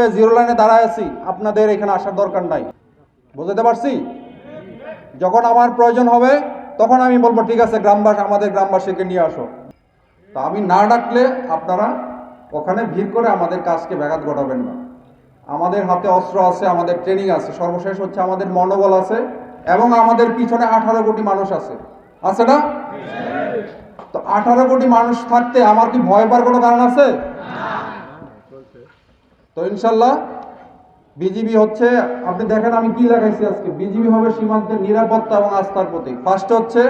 হিসেবে জিরো লাইনে দাঁড়ায় আছি, আপনাদের এখানে আসার দরকার নাই। বুঝতে পারছি? যখন আমার প্রয়োজন হবে তখন আমি বলবো ঠিক আছে আমাদের গ্রামবাসীকে নিয়ে আসো। তো আমি না ডাকলে আপনারা ওখানে ভিড় করে আমাদের কাজকে ব্যাঘাত ঘটাবেন না। আমাদের হাতে অস্ত্র আছে, আমাদের ট্রেনিং আছে, সর্বশেষ হচ্ছে আমাদের মনোবল আছে, এবং আমাদের পিছনে 18 কোটি মানুষ আছে না? তো 18 কোটি মানুষ থাকতে আমার কি ভয় পাওয়ার কোনো কারণ আছে? তো ইনশাল্লাহ বিজিবি হচ্ছে, আপনি দেখেন আমি কি লেখাইছি আজকে, বিজিবি হবে সীমান্তের নিরাপত্তা এবং আস্থার প্রতীক। ফার্স্ট হচ্ছে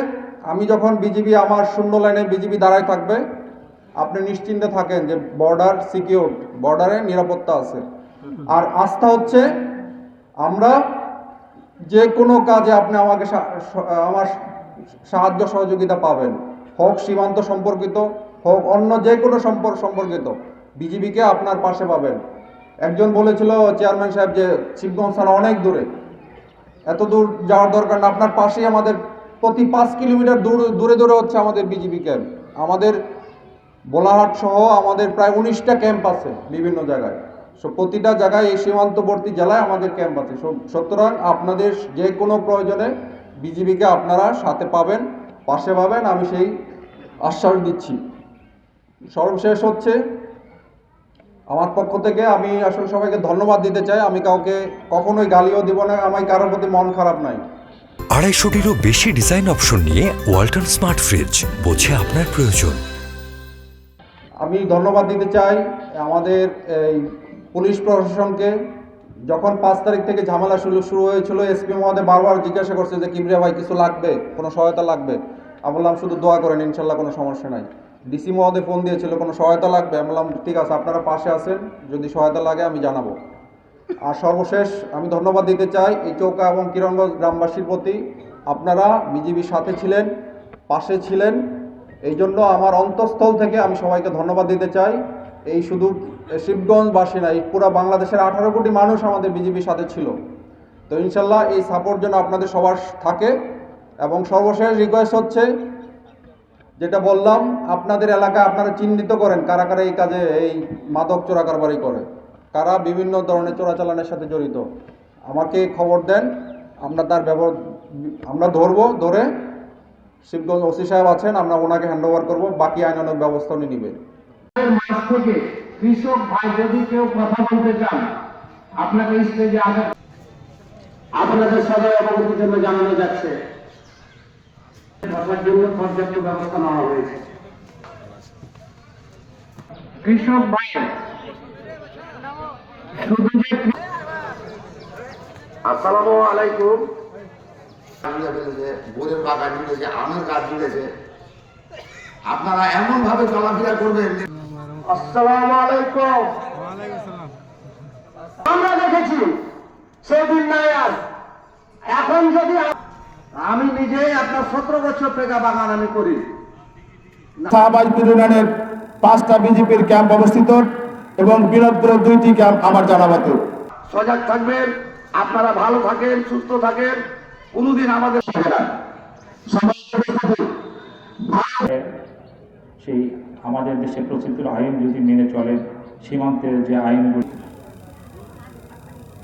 আমি যখন বিজিবি আমার শূন্য লাইনে বিজিবি দাঁড়ায় থাকবে, আপনি নিশ্চিন্তে থাকেন যে বর্ডার সিকিউর, বর্ডারে নিরাপত্তা আছে। আর আস্থা হচ্ছে আমরা যে কোনো কাজে আপনি আমাকে আমার সাহায্য সহযোগিতা পাবেন, হোক সীমান্ত সম্পর্কিত, হোক অন্য যে কোনো সম্পর্কিত, বিজিবিকে আপনার পাশে পাবেন। একজন বলেছিল চেয়ারম্যান সাহেব যে শিবগঞ্জ থানা অনেক দূরে, এত দূর যাওয়ার দরকার না, আপনার পাশেই আমাদের প্রতি 5 কিলোমিটার দূরে দূরে হচ্ছে আমাদের বিজিবি ক্যাম্প। আমাদের বোলাহাট সহ আমাদের প্রায় 19টা ক্যাম্প আছে বিভিন্ন জায়গায়। প্রতিটা জায়গায় এই সীমান্তবর্তী জেলায় আমাদের ক্যাম্প আছে। সুতরাং আপনাদের যে কোনো প্রয়োজনে বিজিবিকে আপনারা সাথে পাবেন, পাশে পাবেন, আমি সেই আশ্বাস দিচ্ছি। সর্বশেষ হচ্ছে আমার পক্ষ থেকে আমি আসলে সবাইকে ধন্যবাদ দিতে চাই। আমি কাউকে কখনোই গালিও দিব না, আমার কারোর প্রতি মন খারাপ নাই। 250-টিরও বেশি ডিজাইন অপশন নিয়ে ওয়ালটন স্মার্ট ফ্রিজ, বোঝে আপনার প্রয়োজন। আমি ধন্যবাদ দিতে চাই আমাদের এই পুলিশ প্রশাসনকে। যখন 5 তারিখ থেকে ঝামেলা শুরু হয়েছিল, এসপি মহোদয় বারবার জিজ্ঞাসা করছে যে কিবরিয়া ভাই কিছু লাগবে, কোনো সহায়তা লাগবে? আমি বললাম শুধু দোয়া করেন, ইনশাল্লাহ কোনো সমস্যা নাই। ডিসি মহোদয় ফোন দিয়েছিল কোনো সহায়তা লাগবে, আমি বললাম ঠিক আছে আপনারা পাশে আছেন, যদি সহায়তা লাগে আমি জানাবো। আর সর্বশেষ আমি ধন্যবাদ দিতে চাই এই চৌকা এবং কিরণগঞ্জ গ্রামবাসীর প্রতি। আপনারা বিজিবির সাথে ছিলেন, পাশে ছিলেন, এই জন্য আমার অন্তঃস্থল থেকে আমি সবাইকে ধন্যবাদ দিতে চাই। এই শুধু শিবগঞ্জবাসী না, এই পুরো বাংলাদেশের 18 কোটি মানুষ আমাদের বিজিবির সাথে ছিল। তো ইনশাল্লাহ এই সাপোর্ট যেন আপনাদের সবার থাকে। এবং সর্বশেষ রিকোয়েস্ট হচ্ছে, যেটা বললাম, আপনাদের এলাকায় আপনারা চিহ্নিত করেন কারা কারা এই কাজে এই মাদক চোরা কারবারি করে, কারা বিভিন্ন ধরনের চোরাচালানের সাথে জড়িত, আমাকে খবর দেন। আমরা তার আমরা ধরে শিবগঞ্জ ওসি সাহেব আছেন, আমরা ওনাকে হ্যান্ড ওভার করবো, বাকি আইনানুগ ব্যবস্থা উনি নেবেন। কৃষক ভাই যদি কেউ কথা বলতে চান, আপনাকে স্টেজে আসা আপনাদের সবাই অবগতির জন্য জানানো যাচ্ছে, ভাষার জন্য পর্যাপ্ত ব্যবস্থা নেওয়া হয়েছে। কৃষক ভাই আসসালামু আলাইকুম। বইয়ের বাগান মিলেছে, আমের গাছ মিলেছে, আপনারা এমন ভাবে চলাফেরা করবেন। আসসালামু আলাইকুম। আমরা দেখেছি সেদিন নাই আর এখন যদি আমি নিজেই আপনার 17 বছর থেকে বাগান আমি করি। শাহবাজপুর ইউনিয়নের 5টা বিজেপির ক্যাম্প অবস্থিত এবং বিনোদপুরের 2টি ক্যাম্প আমার জানা মতো। সজাগ থাকবেন, আপনারা ভালো থাকেন, সুস্থ থাকেন, কোনোদিন আমাদের সেই আমাদের দেশে প্রচলিত আইন যদি মেনে চলে, সীমান্তের যে আইনগুলি,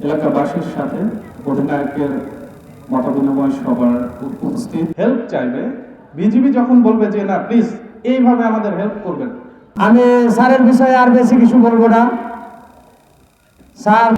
এলাকাবাসীর সাথে অধিনায়কের মত বিনিময় সবার উপস্থিত। হেল্প চাইবে, বিজিবি যখন বলবে যে না প্লিজ এইভাবে আমাদের হেল্প করবেন, আমি স্যারের বিষয়ে আর বেশি কিছু বলবো না। স্যার